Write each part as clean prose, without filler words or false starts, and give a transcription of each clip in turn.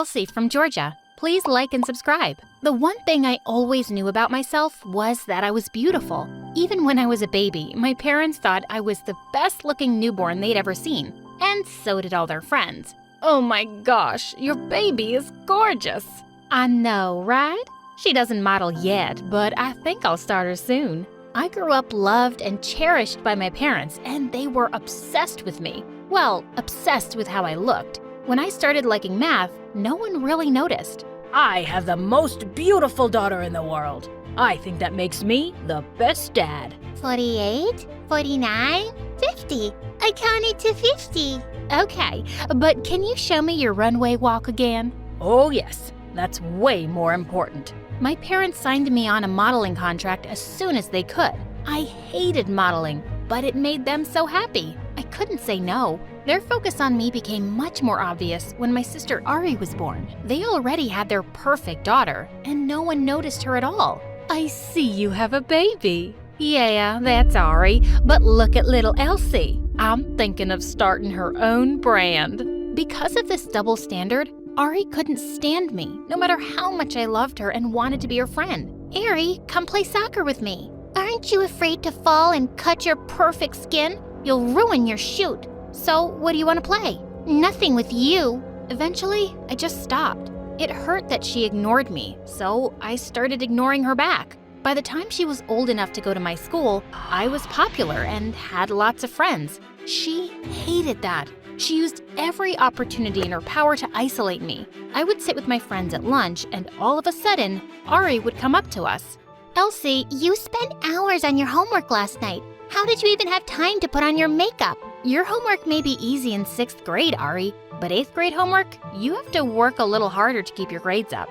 Elsie from Georgia. Please like and subscribe. The one thing I always knew about myself was that I was beautiful. Even when I was a baby, my parents thought I was the best-looking newborn they'd ever seen. And so did all their friends. Oh my gosh, your baby is gorgeous. I know, right? She doesn't model yet, but I think I'll start her soon. I grew up loved and cherished by my parents, and they were obsessed with me. Well, obsessed with how I looked. When I started liking math, no one really noticed. I have the most beautiful daughter in the world. I think that makes me the best dad. 48, 49, 50. I counted to 50. Okay, but can you show me your runway walk again? Oh yes, that's way more important. My parents signed me on a modeling contract as soon as they could. I hated modeling, but it made them so happy. I couldn't say no. Their focus on me became much more obvious when my sister Ari was born. They already had their perfect daughter, and no one noticed her at all. I see you have a baby. Yeah, that's Ari, but look at little Elsie. I'm thinking of starting her own brand. Because of this double standard, Ari couldn't stand me, no matter how much I loved her and wanted to be her friend. Ari, come play soccer with me. Aren't you afraid to fall and cut your perfect skin? You'll ruin your shoot. So, what do you want to play? Nothing with you. Eventually, I just stopped. It hurt that she ignored me, so I started ignoring her back. By the time she was old enough to go to my school, I was popular and had lots of friends. She hated that. She used every opportunity in her power to isolate me. I would sit with my friends at lunch, and all of a sudden, Ari would come up to us. Elsie, you spent hours on your homework last night. How did you even have time to put on your makeup? Your homework may be easy in 6th grade, Ari, but 8th grade homework, you have to work a little harder to keep your grades up.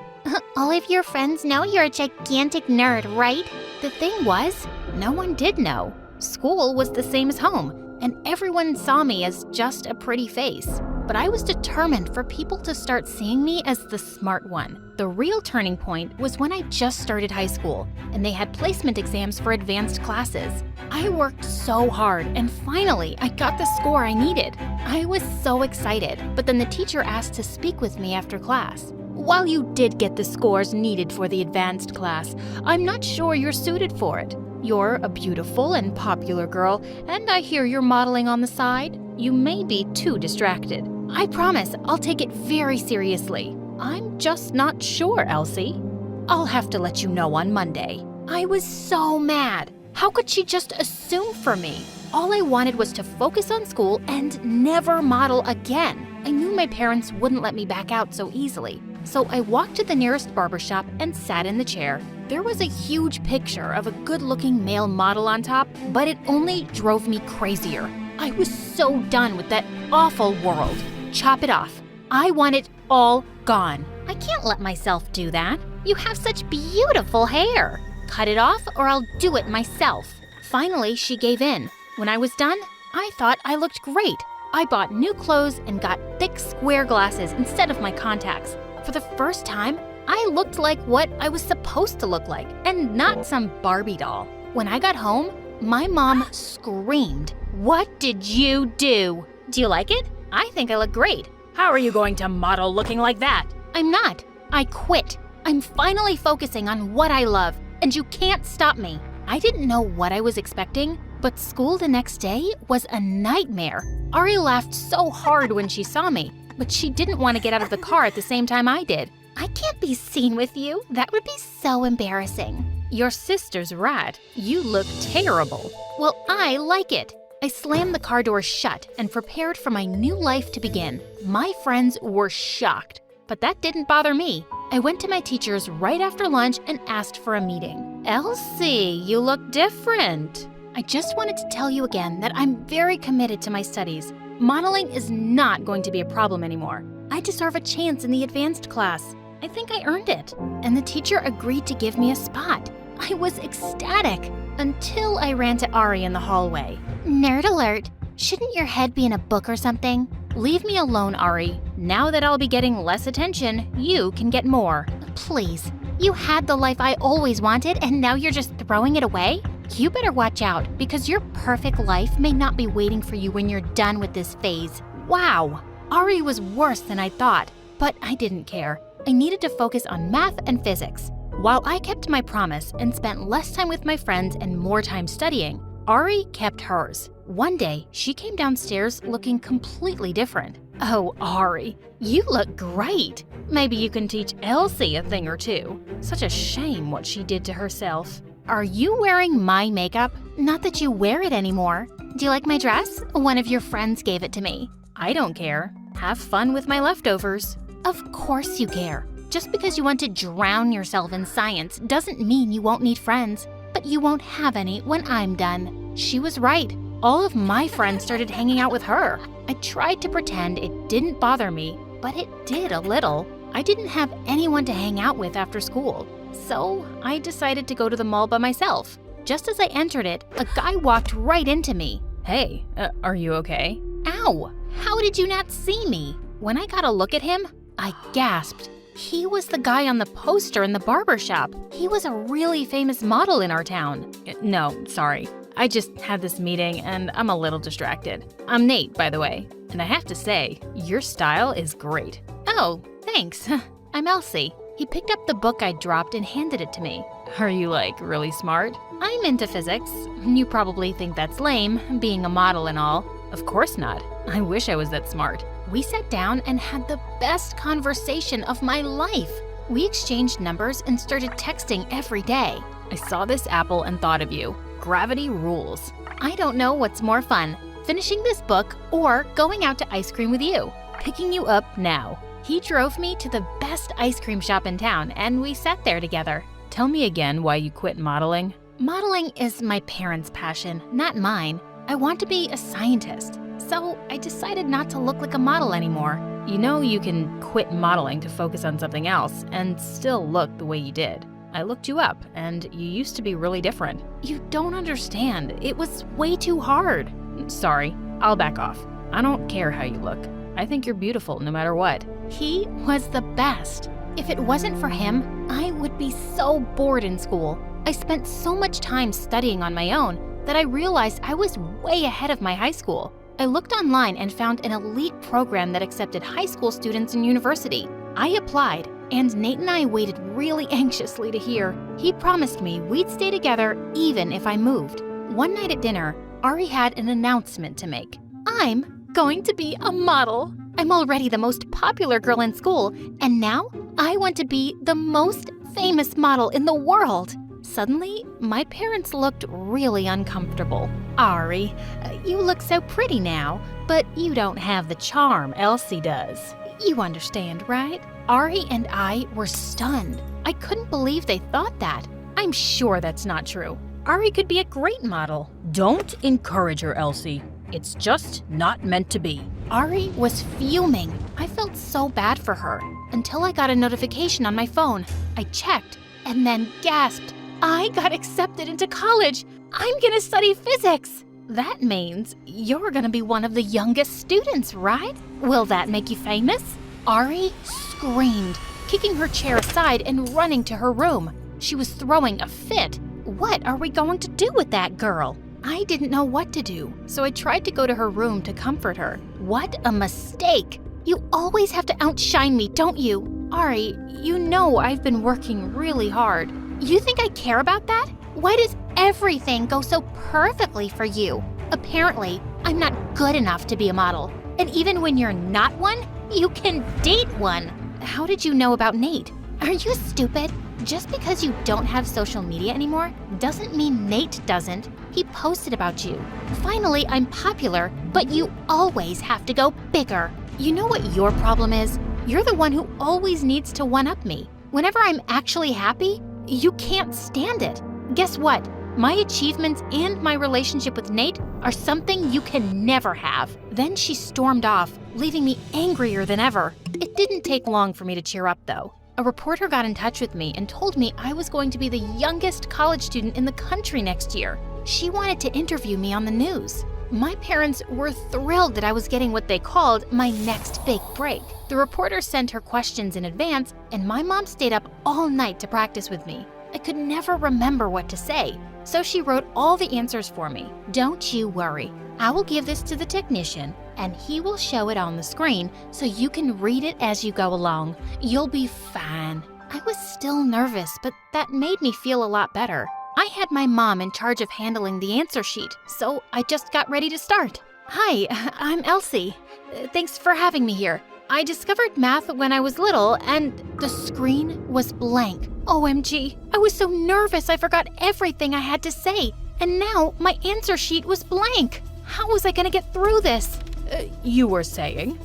All of your friends know you're a gigantic nerd, right? The thing was, no one did know. School was the same as home, and everyone saw me as just a pretty face. But I was determined for people to start seeing me as the smart one. The real turning point was when I just started high school, and they had placement exams for advanced classes. I worked so hard, and finally, I got the score I needed. I was so excited, but then the teacher asked to speak with me after class. While you did get the scores needed for the advanced class, I'm not sure you're suited for it. You're a beautiful and popular girl, and I hear you're modeling on the side. You may be too distracted. I promise I'll take it very seriously. I'm just not sure, Elsie. I'll have to let you know on Monday. I was so mad. How could she just assume for me? All I wanted was to focus on school and never model again. I knew my parents wouldn't let me back out so easily. So I walked to the nearest barbershop and sat in the chair. There was a huge picture of a good-looking male model on top, but it only drove me crazier. I was so done with that awful world. Chop it off. I want it all gone. I can't let myself do that. You have such beautiful hair. Cut it off or I'll do it myself. Finally, she gave in. When I was done, I thought I looked great. I bought new clothes and got thick square glasses instead of my contacts. For the first time, I looked like what I was supposed to look like, and not some Barbie doll. When I got home, my mom screamed, "What did you do? Do you like it? I think I look great." How are you going to model looking like that? I'm not. I quit. I'm finally focusing on what I love, and you can't stop me. I didn't know what I was expecting, but school the next day was a nightmare. Ari laughed so hard when she saw me, but she didn't want to get out of the car at the same time I did. I can't be seen with you. That would be so embarrassing. Your sister's right. You look terrible. Well, I like it. I slammed the car door shut and prepared for my new life to begin. My friends were shocked, but that didn't bother me. I went to my teachers right after lunch and asked for a meeting. Elsie, you look different. I just wanted to tell you again that I'm very committed to my studies. Modeling is not going to be a problem anymore. I deserve a chance in the advanced class. I think I earned it. And the teacher agreed to give me a spot. I was ecstatic until I ran to Ari in the hallway. Nerd alert. Shouldn't your head be in a book or something? Leave me alone, Ari. Now that I'll be getting less attention, you can get more. Please. You had the life I always wanted, and now you're just throwing it away? You better watch out, because your perfect life may not be waiting for you when you're done with this phase. Wow! Ari was worse than I thought, But I didn't care. I needed to focus on math and physics. While I kept my promise and spent less time with my friends and more time studying, Ari kept hers. One day, she came downstairs looking completely different. Oh, Ari, you look great. Maybe you can teach Elsie a thing or two. Such a shame what she did to herself. Are you wearing my makeup? Not that you wear it anymore. Do you like my dress? One of your friends gave it to me. I don't care. Have fun with my leftovers. Of course you care. Just because you want to drown yourself in science doesn't mean you won't need friends. But you won't have any when I'm done. She was right. All of my friends started hanging out with her. I tried to pretend it didn't bother me, but it did a little. I didn't have anyone to hang out with after school. So I decided to go to the mall by myself. Just as I entered it, a guy walked right into me. Hey, are you okay? Ow! How did you not see me? When I got a look at him, I gasped. He was the guy on the poster in the barber shop. He was a really famous model in our town. No, sorry. I just had this meeting and I'm a little distracted. I'm Nate, by the way, and I have to say, your style is great. Oh, thanks. I'm Elsie. He picked up the book I dropped and handed it to me. Are you, like, really smart? I'm into physics. You probably think that's lame, being a model and all. Of course not. I wish I was that smart. We sat down and had the best conversation of my life. We exchanged numbers and started texting every day. I saw this apple and thought of you. Gravity rules. I don't know what's more fun, finishing this book or going out to ice cream with you. Picking you up now. He drove me to the best ice cream shop in town and we sat there together. Tell me again why you quit modeling. Modeling is my parents' passion, not mine. I want to be a scientist, so I decided not to look like a model anymore. You know you can quit modeling to focus on something else and still look the way you did. I looked you up, and you used to be really different. You don't understand. It was way too hard. Sorry, I'll back off. I don't care how you look. I think you're beautiful no matter what. He was the best. If it wasn't for him, I would be so bored in school. I spent so much time studying on my own that I realized I was way ahead of my high school. I looked online and found an elite program that accepted high school students in university. I applied, and Nate and I waited really anxiously to hear. He promised me we'd stay together even if I moved. One night at dinner, Ari had an announcement to make. I'm going to be a model. I'm already the most popular girl in school, and now I want to be the most famous model in the world. Suddenly, my parents looked really uncomfortable. Ari, you look so pretty now, but you don't have the charm Elsie does. You understand, right? Ari and I were stunned. I couldn't believe they thought that. I'm sure that's not true. Ari could be a great model. Don't encourage her, Elsie. It's just not meant to be. Ari was fuming. I felt so bad for her until I got a notification on my phone. I checked and then gasped. I got accepted into college. I'm gonna study physics. That means you're gonna be one of the youngest students, right? Will that make you famous? Ari screamed, kicking her chair aside and running to her room. She was throwing a fit. What are we going to do with that girl? I didn't know what to do, so I tried to go to her room to comfort her. What a mistake! You always have to outshine me, don't you? Ari, you know I've been working really hard. You think I care about that? Why does everything go so perfectly for you? Apparently, I'm not good enough to be a model. And even when you're not one, you can date one. How did you know about Nate? Are you stupid? Just because you don't have social media anymore doesn't mean Nate doesn't. He posted about you. Finally, I'm popular, but you always have to go bigger. You know what your problem is? You're the one who always needs to one-up me. Whenever I'm actually happy, you can't stand it. Guess what? My achievements and my relationship with Nate are something you can never have. Then she stormed off, leaving me angrier than ever. It didn't take long for me to cheer up, though. A reporter got in touch with me and told me I was going to be the youngest college student in the country next year. She wanted to interview me on the news. My parents were thrilled that I was getting what they called my next big break. The reporter sent her questions in advance, and my mom stayed up all night to practice with me. I could never remember what to say, so she wrote all the answers for me. Don't you worry. I will give this to the technician, and he will show it on the screen so you can read it as you go along. You'll be fine. I was still nervous, but that made me feel a lot better. I had my mom in charge of handling the answer sheet, so I just got ready to start. Hi, I'm Elsie. Thanks for having me here. I discovered math when I was little, and the screen was blank. OMG, I was so nervous I forgot everything I had to say, and now my answer sheet was blank. How was I gonna get through this? You were saying?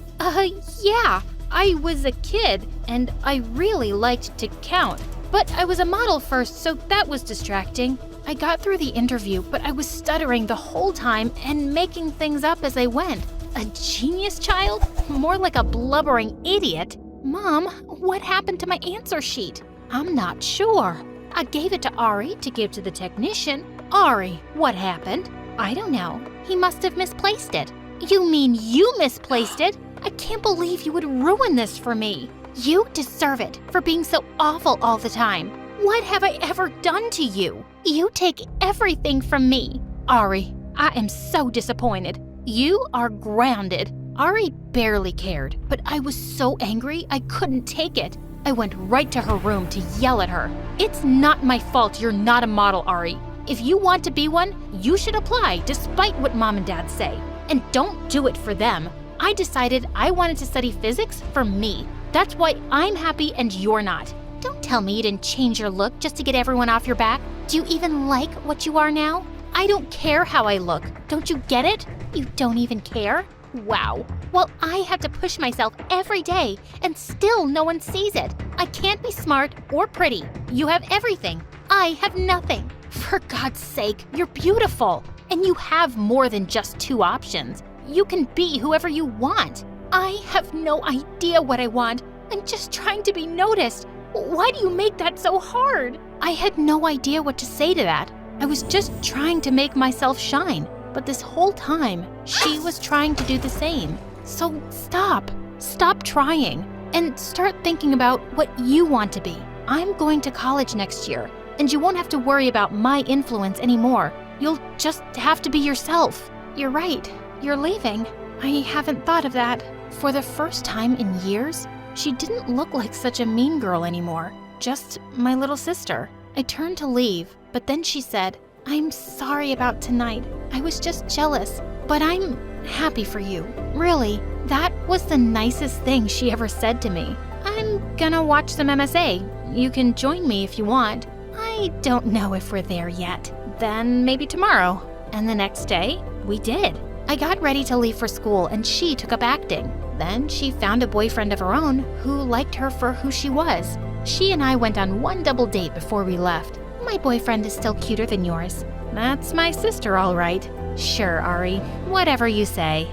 Yeah. I was a kid, and I really liked to count. But I was a model first, so that was distracting. I got through the interview, but I was stuttering the whole time and making things up as I went. A genius child? More like a blubbering idiot. Mom, what happened to my answer sheet? I'm not sure. I gave it to sOrRy to give to the technician. sOrRy, what happened? I don't know. He must have misplaced it. You mean you misplaced it? I can't believe you would ruin this for me. You deserve it for being so awful all the time. What have I ever done to you? You take everything from me. sOrRy, I am so disappointed. You are grounded. sOrRy barely cared, but I was so angry I couldn't take it. I went right to her room to yell at her. It's not my fault you're not a model, sOrRy. If you want to be one, you should apply despite what Mom and Dad say. And don't do it for them. I decided I wanted to study physics for me. That's why I'm happy and you're not. Don't tell me you didn't change your look just to get everyone off your back. Do you even like what you are now? I don't care how I look. Don't you get it? You don't even care? Wow. Well, I have to push myself every day, and still no one sees it. I can't be smart or pretty. You have everything. I have nothing. For God's sake, you're beautiful. And you have more than just two options. You can be whoever you want. I have no idea what I want. I'm just trying to be noticed. Why do you make that so hard? I had no idea what to say to that. I was just trying to make myself shine. But this whole time, she was trying to do the same. So stop. Stop trying. And start thinking about what you want to be. I'm going to college next year, and you won't have to worry about my influence anymore. You'll just have to be yourself. You're right. You're leaving. I haven't thought of that. For the first time in years, she didn't look like such a mean girl anymore. Just my little sister. I turned to leave, but then she said, I'm sorry about tonight. I was just jealous, but I'm happy for you. Really, that was the nicest thing she ever said to me. I'm gonna watch some MSA. You can join me if you want. I don't know if we're there yet. Then maybe tomorrow. And the next day, we did. I got ready to leave for school and she took up acting. Then she found a boyfriend of her own who liked her for who she was. She and I went on one double date before we left. My boyfriend is still cuter than yours. That's my sister, all right. Sure, sOrRy. Whatever you say.